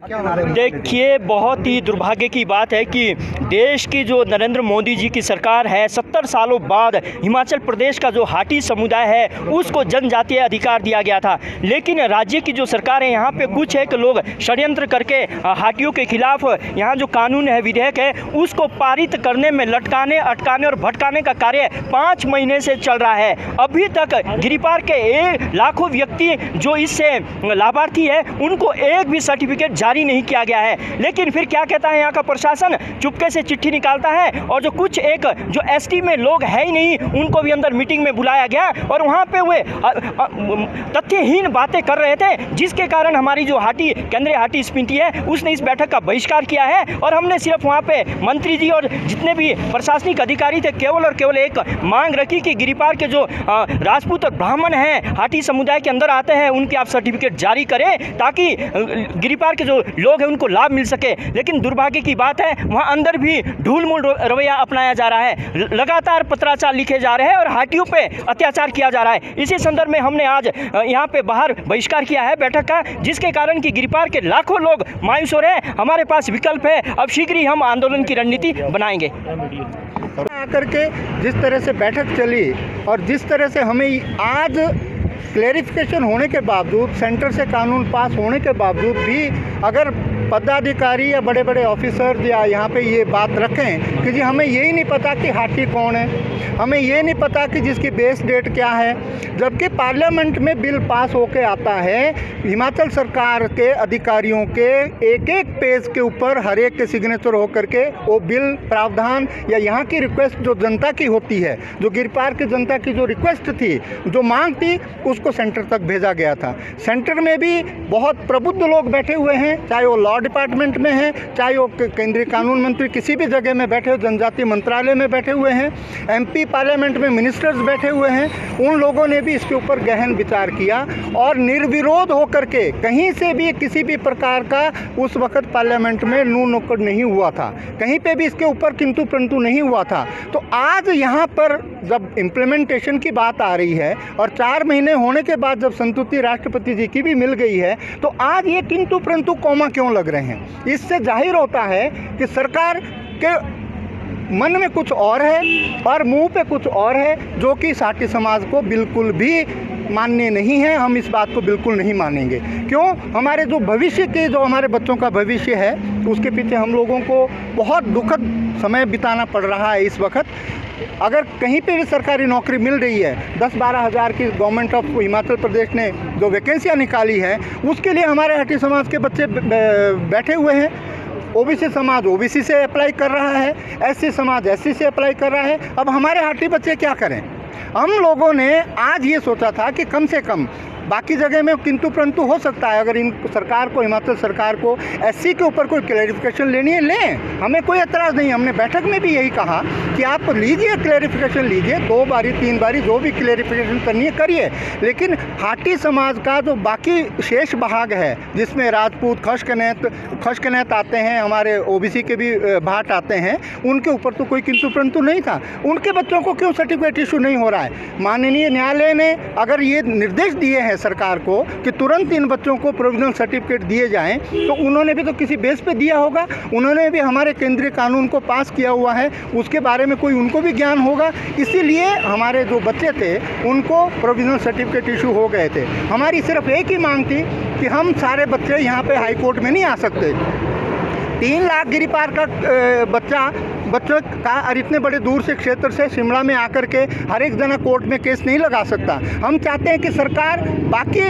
देखिए, बहुत ही दुर्भाग्य की बात है कि देश की जो नरेंद्र मोदी जी की सरकार है, 70 सालों बाद हिमाचल प्रदेश का जो हाटी समुदाय है उसको जनजातीय अधिकार दिया गया था। लेकिन राज्य की जो सरकार है, यहाँ पे कुछ है कि लोग षड्यंत्र करके हाटियों के खिलाफ यहाँ जो कानून है, विधेयक है, उसको पारित करने में लटकाने, अटकाने और भटकाने का कार्य 5 महीने से चल रहा है। अभी तक गिरिपार के लाखों व्यक्ति जो इससे लाभार्थी है, उनको एक भी सर्टिफिकेट जारी नहीं किया गया है। लेकिन फिर क्या कहता है यहाँ का प्रशासन, चुपके से चिट्ठी निकालता है और जो कुछ एक जो एसटी में लोग है ही नहीं, उनको भी अंदर मीटिंग में बुलाया गया और वहाँ पे वे तथ्यहीन बातें कर रहे थे, जिसके कारण हमारी जो हाटी केंद्रीय हाटी समिति है उसने इस बैठक का बहिष्कार किया है। और हमने सिर्फ वहाँ पे मंत्री जी और जितने भी प्रशासनिक अधिकारी थे, केवल और केवल एक मांग रखी कि गिरिपार के जो राजपूत और ब्राह्मण हैं, हाटी समुदाय के अंदर आते हैं, उनके आप सर्टिफिकेट जारी करें ताकि गिरिपार के जो लोग हैं उनको लाभ मिल सके। लेकिन दुर्भाग्य की बात है, वहाँ अंदर भी ढूलमूल रवैया अपनाया जा रहा है, लगातार पत्राचार लिखे जा रहे हैं और हाटियों पे अत्याचार किया जा रहा है। इसी संदर्भ में हमने आज यहाँ पे बाहर बहिष्कार किया है बैठक का, जिसके कारण कि गिरिपार के लाखों लोग मायूस हो रहे हैं। हमारे पास विकल्प है, अब शीघ्र ही हम आंदोलन की रणनीति बनाएंगे। आकर के जिस तरह से बैठक चली और जिस तरह से हमें आज क्लैरिफिकेशन होने के बावजूद, सेंटर से कानून पास होने के बावजूद भी अगर पदाधिकारी या बड़े बड़े ऑफिसर या यहाँ पे ये बात रखें कि जी हमें यही नहीं पता कि हाटी कौन है, हमें ये नहीं पता कि जिसकी बेस डेट क्या है, जबकि पार्लियामेंट में बिल पास होके आता है, हिमाचल सरकार के अधिकारियों के एक एक पेज के ऊपर हर एक के सिग्नेचर होकर के वो बिल प्रावधान या यहाँ की रिक्वेस्ट जो जनता की होती है, जो गिरिपार की जनता की जो रिक्वेस्ट थी, जो मांग थी, उसको सेंटर तक भेजा गया था। सेंटर में भी बहुत प्रबुद्ध लोग बैठे हुए हैं, चाहे वो लॉ डिपार्टमेंट में हैं, चाहे वो केंद्रीय कानून मंत्री किसी भी जगह में बैठे हो, जनजातीय मंत्रालय में बैठे हुए हैं, एमपी पार्लियामेंट में मिनिस्टर्स बैठे हुए हैं। उन लोगों ने भी इसके ऊपर गहन विचार किया और निर्विरोध होकर के कहीं से भी किसी भी प्रकार का उस वक्त पार्लियामेंट में नू नुक्कड़ नहीं हुआ था, कहीं पे भी इसके ऊपर किंतु परंतु नहीं हुआ था। तो आज यहाँ पर जब इम्प्लीमेंटेशन की बात आ रही है और 4 महीने होने के बाद जब संतुष्टि राष्ट्रपति जी की भी मिल गई है, तो आज ये किंतु परंतु कौमा क्यों लग रहे हैं? इससे जाहिर होता है कि सरकार के मन में कुछ और है और मुंह पे कुछ और है, जो कि साटी समाज को बिल्कुल भी मान्य नहीं है। हम इस बात को बिल्कुल नहीं मानेंगे। क्यों? हमारे जो भविष्य के, जो हमारे बच्चों का भविष्य है, उसके पीछे हम लोगों को बहुत दुखद समय बिताना पड़ रहा है इस वक्त। अगर कहीं पे भी सरकारी नौकरी मिल रही है, 10-12 हज़ार की गवर्नमेंट ऑफ हिमाचल प्रदेश ने जो वैकेंसियाँ निकाली हैं, उसके लिए हमारे हाटी समाज के बच्चे बैठे हुए हैं। ओबीसी समाज ओबीसी से अप्लाई कर रहा है, एससी समाज एससी से अप्लाई कर रहा है। अब हमारे हाटी बच्चे क्या करें? हम लोगों ने आज ये सोचा था कि कम से कम बाकी जगह में किंतु परंतु हो सकता है, अगर इन सरकार को, हिमाचल सरकार को एससी के ऊपर कोई क्लैरिफिकेशन लेनी है, लें, हमें कोई एतराज़ नहीं। हमने बैठक में भी यही कहा कि आप लीजिए, क्लैरिफिकेशन लीजिए, 2 बारी 3 बारी जो भी क्लैरिफिकेशन करनी है करिए। लेकिन हाटी समाज का जो बाकी शेष भाग है, जिसमें राजपूत, खशकनैत आते हैं, हमारे ओबीसी के भी भाट आते हैं, उनके ऊपर तो कोई किंतु परंतु नहीं था। उनके बच्चों को क्यों सर्टिफिकेट इशू नहीं हो रहा है? माननीय न्यायालय ने अगर ये निर्देश दिए हैं सरकार को कि तुरंत इन बच्चों को प्रोविजनल सर्टिफिकेट दिए जाएं, तो उन्होंने भी तो किसी बेस पे दिया होगा। उन्होंने भी हमारे केंद्रीय कानून को पास किया हुआ है, उसके बारे में कोई उनको भी ज्ञान होगा। इसीलिए हमारे जो बच्चे थे उनको प्रोविजनल सर्टिफिकेट इशू हो गए थे। हमारी सिर्फ एक ही मांग थी कि हम सारे बच्चे यहाँ पे हाई कोर्ट में नहीं आ सकते। 3 लाख गिरिपार का बच्चों का और इतने बड़े दूर से क्षेत्र से शिमला में आकर के हर एक जना कोर्ट में केस नहीं लगा सकता। हम चाहते हैं कि सरकार बाकी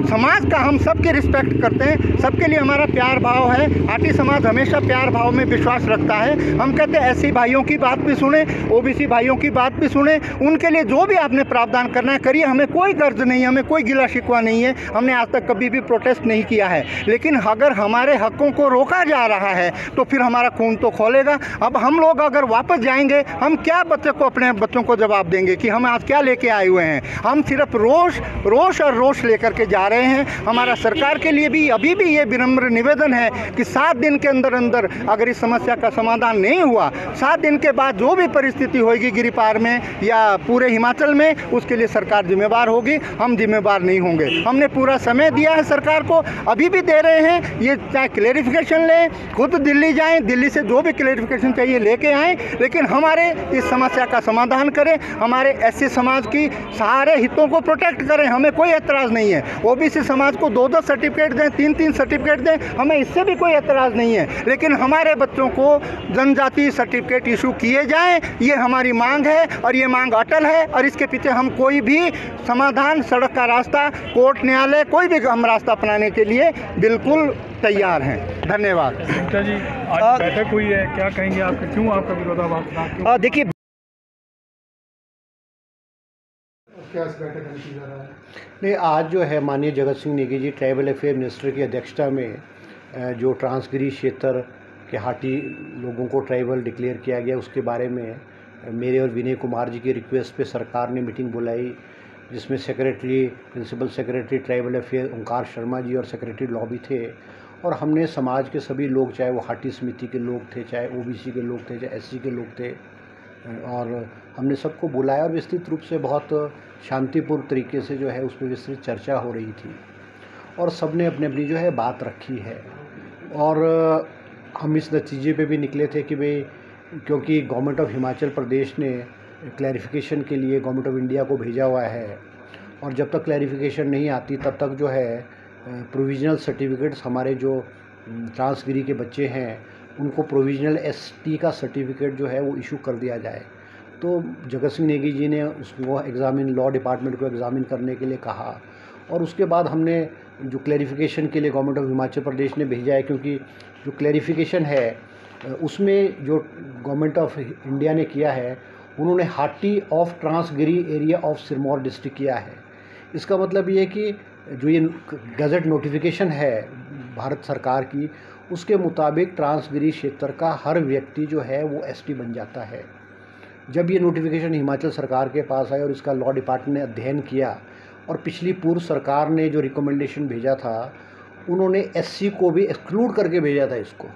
समाज का, हम सबके रिस्पेक्ट करते हैं, सबके लिए हमारा प्यार भाव है। हाटी समाज हमेशा प्यार भाव में विश्वास रखता है। हम कहते हैं एससी भाइयों की बात भी सुने, ओबीसी भाइयों की बात भी सुने, उनके लिए जो भी आपने प्रावधान करना है करिए। हमें कोई गर्ज नहीं है, हमें कोई गिला शिकवा नहीं है, हमने आज तक कभी भी प्रोटेस्ट नहीं किया है। लेकिन अगर हमारे हकों को रोका जा रहा है तो फिर हमारा खून तो खौलेगा। अब हम लोग अगर वापस जाएंगे, हम क्या अपने बच्चों को जवाब देंगे कि हम आज क्या लेके आए हुए हैं? हम सिर्फ रोष और रोष लेकर के जा रहे हैं। रहे हैं। हमारा सरकार के लिए भी अभी भी ये विनम्र निवेदन है कि 7 दिन के अंदर अंदर अगर इस समस्या का समाधान नहीं हुआ, 7 दिन के बाद जो भी परिस्थिति होगी गिरिपार में या पूरे हिमाचल में, उसके लिए सरकार जिम्मेवार होगी, हम जिम्मेवार नहीं होंगे। हमने पूरा समय दिया है सरकार को, अभी भी दे रहे हैं। ये चाहे क्लेरिफिकेशन लें, खुद दिल्ली जाएं, दिल्ली से जो भी क्लेरिफिकेशन चाहिए लेके आएँ, लेकिन हमारे इस समस्या का समाधान करें, हमारे एससी समाज की सारे हितों को प्रोटेक्ट करें। हमें कोई एतराज़ नहीं है। ओबीसी समाज को 2-2 सर्टिफिकेट दें, 3-3 सर्टिफिकेट दें, हमें इससे भी कोई एतराज़ नहीं है, लेकिन हमारे बच्चों को जनजाति सर्टिफिकेट इशू किए जाएं, ये हमारी मांग है और ये मांग अटल है। और इसके पीछे हम कोई भी समाधान, सड़क का रास्ता, कोर्ट, न्यायालय, कोई भी हम रास्ता अपनाने के लिए बिल्कुल तैयार हैं। धन्यवाद। गुप्ता जी, आज बैठक हुई है, क्या कहेंगे आप, क्यों आपका विरोधाभास था? देखिए, क्या इस बैठक में किया जा रहा है? नहीं, आज जो है माननीय Jagat Singh Negi ji tribal affair minister की अध्यक्षता में जो ट्रांसगिरी क्षेत्र के हाटी लोगों को ट्राइबल डिक्लेयर किया गया, उसके बारे में मेरे और विनय कुमार जी की रिक्वेस्ट पे सरकार ने मीटिंग बुलाई, जिसमें secretary, principal secretary tribal affair Omkar Sharma ji और सेक्रेटरी लॉ भी थे। और हमने समाज के सभी लोग, चाहे वो हाटी समिति के लोग थे, चाहे ओबीसी के लोग थे, चाहे एससी के लोग थे, और हमने सबको बुलाया और विस्तृत रूप से बहुत शांतिपूर्ण तरीके से जो है उस पर विस्तृत चर्चा हो रही थी और सब ने अपनी अपनी जो है बात रखी है। और हम इस नतीजे पे भी निकले थे कि भाई, क्योंकि गवर्नमेंट ऑफ हिमाचल प्रदेश ने क्लैरिफिकेशन के लिए गवर्नमेंट ऑफ इंडिया को भेजा हुआ है, और जब तक क्लैरिफिकेशन नहीं आती तब तक जो है प्रोविजनल सर्टिफिकेट्स, हमारे जो ट्रांसगिरी के बच्चे हैं उनको प्रोविजनल एसटी का सर्टिफिकेट जो है वो इशू कर दिया जाए। तो जगत सिंह नेगी जी ने उसको एग्ज़ामिन, लॉ डिपार्टमेंट को एग्ज़ामिन करने के लिए कहा, और उसके बाद हमने जो क्लैरिफिकेशन के लिए गवर्नमेंट ऑफ हिमाचल प्रदेश ने भेजा है, क्योंकि जो क्लैरिफिकेशन है उसमें जो गवर्नमेंट ऑफ इंडिया ने किया है, उन्होंने Hatti of Transgiri area of Sirmaur district किया है। इसका मतलब ये है कि जो ये गज़ट नोटिफिकेशन है भारत सरकार की, उसके मुताबिक ट्रांसगिरी क्षेत्र का हर व्यक्ति जो है वो एसटी बन जाता है। जब ये नोटिफिकेशन हिमाचल सरकार के पास आया और इसका लॉ डिपार्टमेंट ने अध्ययन किया, और पिछली पूर्व सरकार ने जो रिकमेंडेशन भेजा था, उन्होंने एससी को भी एक्सक्लूड करके भेजा था इसको,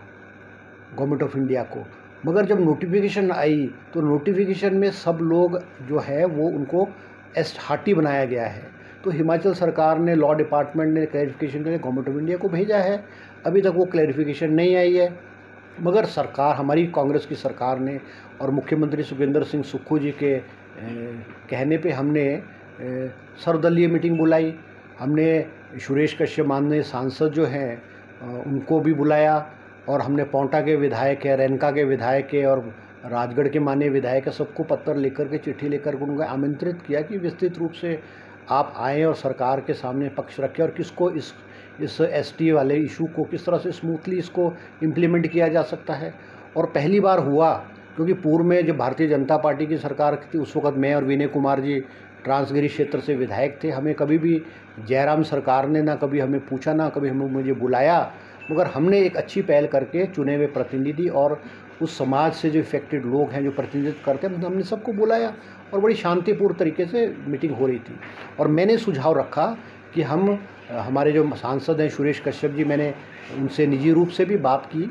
गवर्नमेंट ऑफ इंडिया को। मगर जब नोटिफिकेशन आई तो नोटिफिकेशन में सब लोग जो है वो उनको हाटी बनाया गया है। तो हिमाचल सरकार ने, लॉ डिपार्टमेंट ने क्लैरिफिकेशन के लिए गवर्नमेंट ऑफ इंडिया को भेजा है। अभी तक वो क्लैरिफिकेशन नहीं आई है, मगर सरकार, हमारी कांग्रेस की सरकार ने और मुख्यमंत्री सुखविंदर सिंह सुक्खू जी के कहने पे हमने सर्वदलीय मीटिंग बुलाई। हमने सुरेश कश्यप माननीय सांसद जो हैं उनको भी बुलाया, और हमने पौंटा के विधायक है, रेनका के विधायक है और राजगढ़ के माननीय विधायक है, सबको पत्र लेकर के, चिट्ठी लेकर के उनको आमंत्रित किया कि विस्तृत रूप से आप आएँ और सरकार के सामने पक्ष रखें और किसको इस एसटी वाले इशू को किस तरह से स्मूथली इसको इम्प्लीमेंट किया जा सकता है। और पहली बार हुआ, क्योंकि पूर्व में जब भारतीय जनता पार्टी की सरकार थी उस वक्त मैं और विनय कुमार जी ट्रांसगिरी क्षेत्र से विधायक थे। हमें कभी भी जयराम सरकार ने ना कभी हमें पूछा, ना कभी हमें मुझे बुलाया, मगर हमने एक अच्छी पहल करके चुने हुए प्रतिनिधि और उस समाज से जो इफेक्टेड लोग हैं, जो प्रतिनिधित्व करते हैं, हमने सबको बुलाया और बड़ी शांतिपूर्ण तरीके से मीटिंग हो रही थी। और मैंने सुझाव रखा कि हम, हमारे जो सांसद हैं सुरेश कश्यप जी, मैंने उनसे निजी रूप से भी बात की,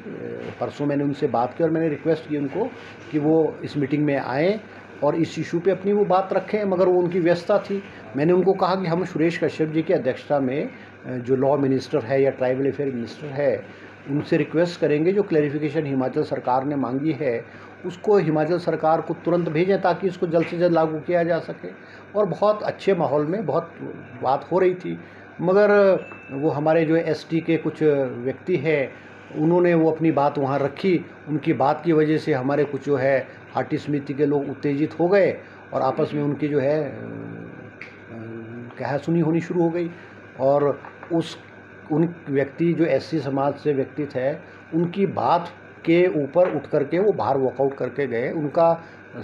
परसों मैंने उनसे बात की और मैंने रिक्वेस्ट की उनको कि वो इस मीटिंग में आएँ और इस इशू पे अपनी वो बात रखें, मगर वो उनकी व्यस्तता थी। मैंने उनको कहा कि हम सुरेश कश्यप जी की अध्यक्षता में जो लॉ मिनिस्टर है या ट्राइबल अफेयर मिनिस्टर है, उनसे रिक्वेस्ट करेंगे जो क्लैरिफिकेशन हिमाचल सरकार ने मांगी है उसको हिमाचल सरकार को तुरंत भेजें, ताकि इसको जल्द से जल्द लागू किया जा सके। और बहुत अच्छे माहौल में बहुत बात हो रही थी, मगर वो हमारे जो एसटी के कुछ व्यक्ति हैं, उन्होंने वो अपनी बात वहाँ रखी। उनकी बात की वजह से हमारे कुछ जो है हाटी समिति के लोग उत्तेजित हो गए और आपस में उनकी जो है कहा-सुनी होनी शुरू हो गई। और उन व्यक्ति जो एससी समाज से व्यक्ति थे, उनकी बात के ऊपर उठ करके वो बाहर वॉकआउट करके गए। उनका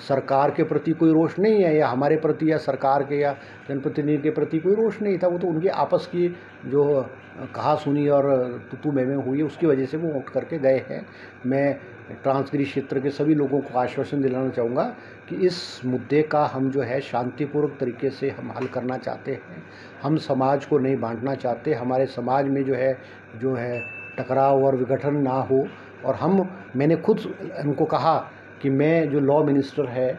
सरकार के प्रति कोई रोष नहीं है, या हमारे प्रति या सरकार के या जनप्रतिनिधि के प्रति कोई रोष नहीं था। वो तो उनकी आपस की जो कहा सुनी और तू मैं हुई है, उसकी वजह से वो उठ करके गए हैं। मैं ट्रांसगिरी क्षेत्र के सभी लोगों को आश्वासन दिलाना चाहूँगा कि इस मुद्दे का हम जो है शांतिपूर्वक तरीके से हम हल करना चाहते हैं। हम समाज को नहीं बांटना चाहते। हमारे समाज में जो है टकराव और विघटन ना हो। और मैंने खुद उनको कहा कि मैं जो लॉ मिनिस्टर है,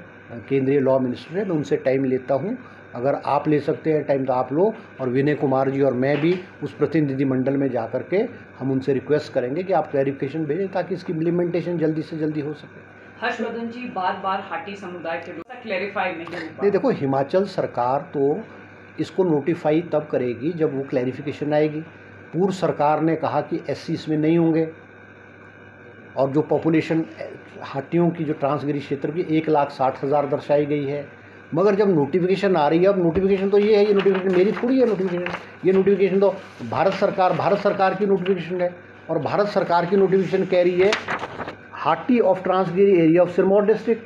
केंद्रीय लॉ मिनिस्टर है, मैं उनसे टाइम लेता हूँ। अगर आप ले सकते हैं टाइम तो आप लो, और विनय कुमार जी और मैं भी उस प्रतिनिधि मंडल में जा कर के हम उनसे रिक्वेस्ट करेंगे कि आप क्लैरिफिकेशन भेजें ताकि इसकी इम्प्लीमेंटेशन जल्दी से जल्दी हो सके। हर्षवर्धन जी, बार-बार हाटी समुदाय के लोग क्लैरिफाई नहीं हो पा। नहीं, देखो, हिमाचल सरकार तो इसको नोटिफाई तब करेगी जब वो क्लैरिफिकेशन आएगी। पूर्व सरकार ने कहा कि SC इसमें नहीं होंगे, और जो पॉपुलेशन हाटियों की जो ट्रांसगिरी क्षेत्र की 1,60,000 दर्शाई गई है। मगर जब नोटिफिकेशन आ रही है, अब नोटिफिकेशन तो ये है, ये नोटिफिकेशन मेरी थोड़ी है नोटिफिकेशन, ये नोटिफिकेशन तो भारत सरकार की नोटिफिकेशन है। और भारत सरकार की नोटिफिकेशन कह रही है Hatti of Transgiri area of Sirmaur district.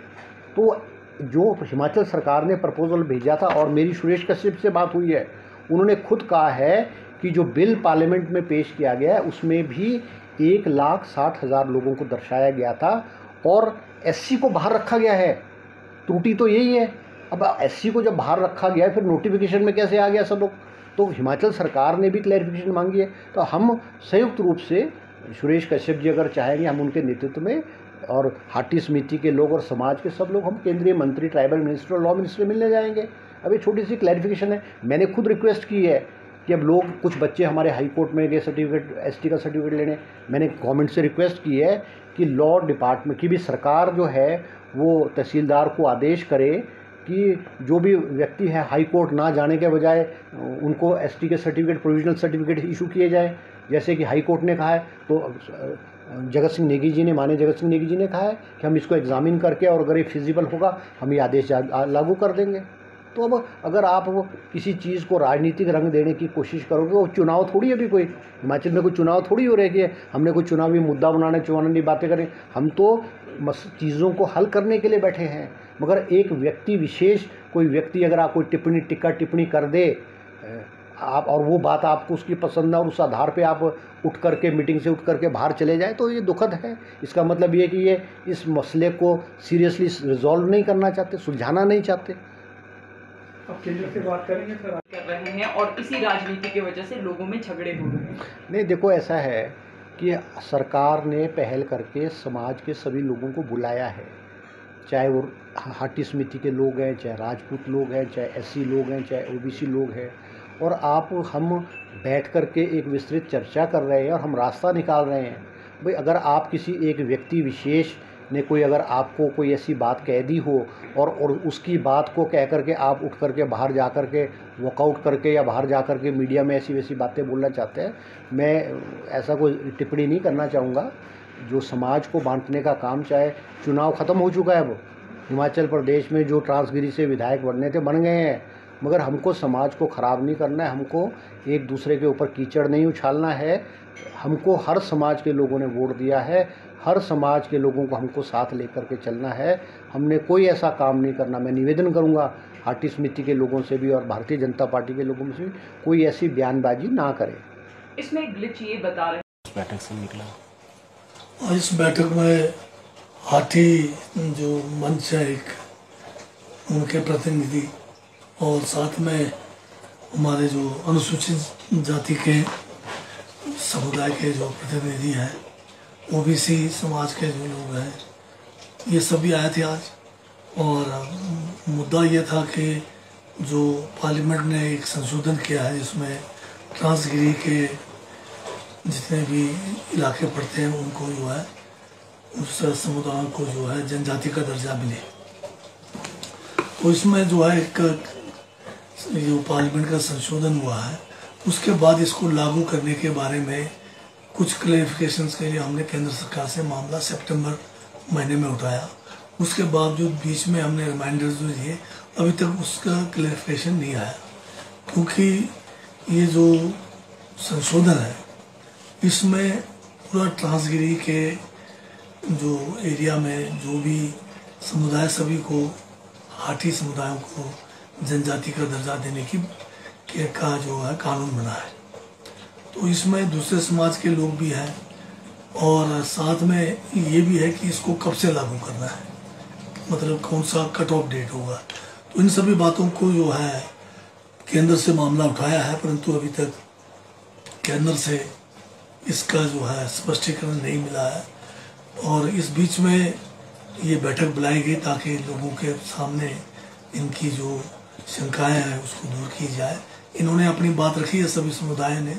तो जो हिमाचल सरकार ने प्रपोजल भेजा था, और मेरी सुरेश कश्यप से बात हुई है, उन्होंने खुद कहा है कि जो बिल पार्लियामेंट में पेश किया गया है उसमें भी 1,60,000 लोगों को दर्शाया गया था, और SC को बाहर रखा गया है। त्रुटि तो यही है। अब SC को जब बाहर रखा गया है, फिर नोटिफिकेशन में कैसे आ गया सब लोग? तो हिमाचल सरकार ने भी क्लैरिफिकेशन मांगी है। तो हम संयुक्त रूप से, सुरेश कश्यप जी अगर चाहेंगे, हम उनके नेतृत्व में, और हाटी समिति के लोग और समाज के सब लोग, हम केंद्रीय मंत्री, ट्राइबल मिनिस्टर और लॉ मिनिस्टर मिलने जाएंगे। अब ये छोटी सी क्लैरिफिकेशन है। मैंने खुद रिक्वेस्ट की है कि अब लोग, कुछ बच्चे हमारे हाई कोर्ट में गए सर्टिफिकेट, ST का सर्टिफिकेट लेने। मैंने गवर्नमेंट से रिक्वेस्ट की है कि लॉ डिपार्टमेंट की भी सरकार जो है वो तहसीलदार को आदेश करे कि जो भी व्यक्ति है हाई कोर्ट ना जाने के बजाय उनको ST के सर्टिफिकेट, प्रोविजनल सर्टिफिकेट इशू किए जाए। जैसे कि हाई कोर्ट ने कहा है, तो माननीय जगत सिंह नेगी जी ने कहा है कि हम इसको एग्जामिन करके, और अगर ये फिजिबल होगा, हम ये आदेश लागू कर देंगे। तो अब अगर आप वो किसी चीज़ को राजनीतिक रंग देने की कोशिश करोगे, वो चुनाव थोड़ी है। अभी कोई हिमाचल में कोई चुनाव थोड़ी हो रही है, हमने कोई चुनावी मुद्दा बनाने, चुनावी बातें करें। हम तो चीज़ों को हल करने के लिए बैठे हैं। मगर एक व्यक्ति विशेष, कोई व्यक्ति अगर आप कोई टिप्पणी कर दे आप, और वो बात आपको उसकी पसंद है, और उस आधार पे आप उठ करके, मीटिंग से उठ करके बाहर चले जाए, तो ये दुखद है। इसका मतलब ये कि ये इस मसले को सीरियसली रिजॉल्व नहीं करना चाहते, सुलझाना नहीं चाहते। अब केंद्र से बात करेंगे सर, कर रहे हैं, और इसी राजनीति की वजह से लोगों में झगड़े हो रहे हैं। नहीं, देखो, ऐसा है कि सरकार ने पहल करके समाज के सभी लोगों को बुलाया है, चाहे वो हाटी समिति के लोग हैं, चाहे राजपूत लोग हैं, चाहे SC लोग हैं, चाहे OBC लोग हैं। और हम बैठ करके एक विस्तृत चर्चा कर रहे हैं, और हम रास्ता निकाल रहे हैं। भाई, अगर आप किसी एक व्यक्ति विशेष ने अगर आपको कोई ऐसी बात कह दी हो, और उसकी बात को कह करके आप उठ करके बाहर जा करके वॉकआउट करके, या बाहर जा करके मीडिया में ऐसी वैसी बातें बोलना चाहते हैं, मैं ऐसा कोई टिप्पणी नहीं करना चाहूँगा। जो समाज को बांटने का काम, चाहे चुनाव ख़त्म हो चुका है, वो हिमाचल प्रदेश में जो ट्रांसगिरी से विधायक बनने थे बन गए हैं, मगर हमको समाज को ख़राब नहीं करना है। हमको एक दूसरे के ऊपर कीचड़ नहीं उछालना है। हमको हर समाज के लोगों ने वोट दिया है, हर समाज के लोगों को हमको साथ लेकर के चलना है। हमने कोई ऐसा काम नहीं करना। मैं निवेदन करूंगा हाटी समिति के लोगों से भी और भारतीय जनता पार्टी के लोगों से भी, कोई ऐसी बयानबाजी ना करे। इसमें ग्लिच ये बता रहे हैं, बैठक से निकला, और इस बैठक में हाटी जो मंच है एक, उनके प्रतिनिधि, और साथ में हमारे जो अनुसूचित जाति के समुदाय के जो प्रतिनिधि हैं, OBC समाज के जो लोग हैं, ये सभी आए थे आज। और मुद्दा ये था कि जो पार्लियामेंट ने एक संशोधन किया है जिसमें ट्रांसगिरी के जितने भी इलाके पड़ते हैं उनको जो है, उस समुदाय को जो है जनजाति का दर्जा मिले। तो इसमें जो है एक जो पार्लियामेंट का संशोधन हुआ है, उसके बाद इसको लागू करने के बारे में कुछ क्लैरिफिकेशंस के लिए हमने केंद्र सरकार से मामला सितंबर महीने में उठाया। उसके बावजूद बीच में हमने रिमाइंडर्स जो दिए, अभी तक उसका क्लैरिफिकेशन नहीं आया, क्योंकि ये जो संशोधन है इसमें पूरा ट्रांसगिरी के जो एरिया में जो भी समुदाय, सभी को, हाटी समुदायों को जनजाति का दर्जा देने का जो है कानून बना है। तो इसमें दूसरे समाज के लोग भी हैं और साथ में ये भी है कि इसको कब से लागू करना है, मतलब कौन सा कट ऑफ डेट होगा। तो इन सभी बातों को जो है केंद्र से मामला उठाया है, परंतु अभी तक केंद्र से इसका जो है स्पष्टीकरण नहीं मिला है। और इस बीच में ये बैठक बुलाई गई ताकि लोगों के सामने इनकी जो शंकाएं हैं उसको दूर की जाए। इन्होंने अपनी बात रखी है सभी समुदाय ने,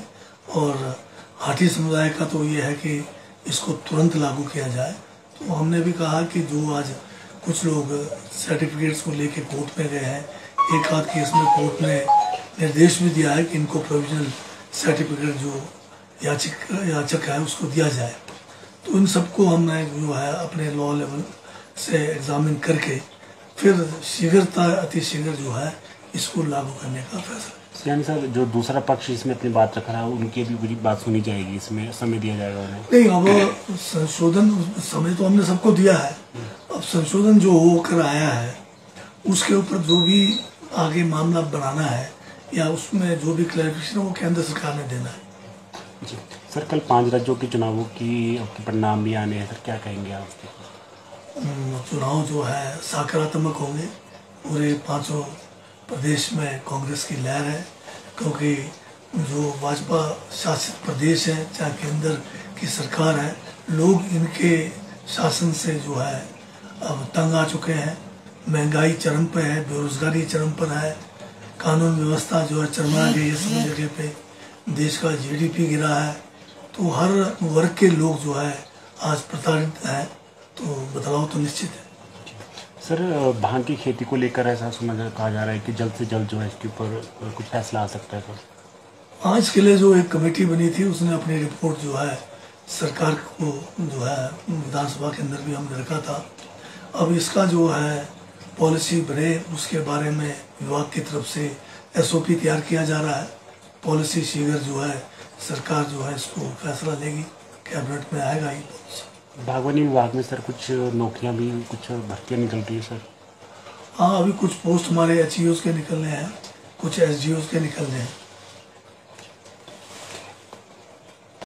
और हाटी समुदाय का तो ये है कि इसको तुरंत लागू किया जाए। तो हमने भी कहा कि जो आज कुछ लोग सर्टिफिकेट्स को लेके कोर्ट में गए हैं, एक आध केस में कोर्ट ने निर्देश भी दिया है कि इनको प्रोविजनल सर्टिफिकेट जो याचक है उसको दिया जाए। तो इन सबको हमने जो है अपने लॉ लेवल से एग्जामिन करके फिर शीघ्रता अतिशीघ्र जो है इसको लागू करने का फैसला। यानी सर जो दूसरा पक्ष इसमें अपनी बात रख रहा है उनकी भी पूरी बात सुनी जाएगी, इसमें समय दिया जाएगा उन्हें? नहीं, अब संशोधन समय तो हमने सबको दिया है, अब संशोधन जो होकर आया है उसके ऊपर जो भी आगे मामला बनाना है या उसमें जो भी क्लैरिफिकेशन वो केंद्र सरकार ने देना है। जी सर, कल 5 राज्यों के चुनावों की परिणाम भी आने हैं सर, क्या कहेंगे आप उसके? चुनाव जो है सकारात्मक होंगे। पूरे 5 प्रदेश में कांग्रेस की लहर है, क्योंकि जो भाजपा शासित प्रदेश है चाहे केंद्र की सरकार है, लोग इनके शासन से जो है अब तंग आ चुके हैं। महंगाई चरम पर है, बेरोजगारी चरम पर है, कानून व्यवस्था जो है चरमरा गई है सभी जगह पे, देश का जीडीपी गिरा है। तो हर वर्ग के लोग जो है आज प्रताड़ित हैं, तो बदलाव तो निश्चित है। सर भांग की खेती को लेकर ऐसा कहा जा रहा है कि जल्द से जल्द जो है इसके ऊपर कुछ फैसला आ सकता है सर। आज के लिए जो एक कमेटी बनी थी उसने अपनी रिपोर्ट जो है सरकार को जो है विधानसभा के अंदर भी हमने रखा था। अब इसका जो है पॉलिसी बने उसके बारे में विभाग की तरफ से एसओपी तैयार किया जा रहा है। पॉलिसी शीघ्र जो है सरकार जो है इसको फैसला लेगी, कैबिनेट में आएगा ही पॉलिसी। बागवानी विभाग में सर कुछ नौकरियां भी, कुछ भर्तियां निकल रही है सर? हाँ, अभी कुछ पोस्ट हमारे एचईओ के निकलने हैं, कुछ एसडीओ के निकलने हैं।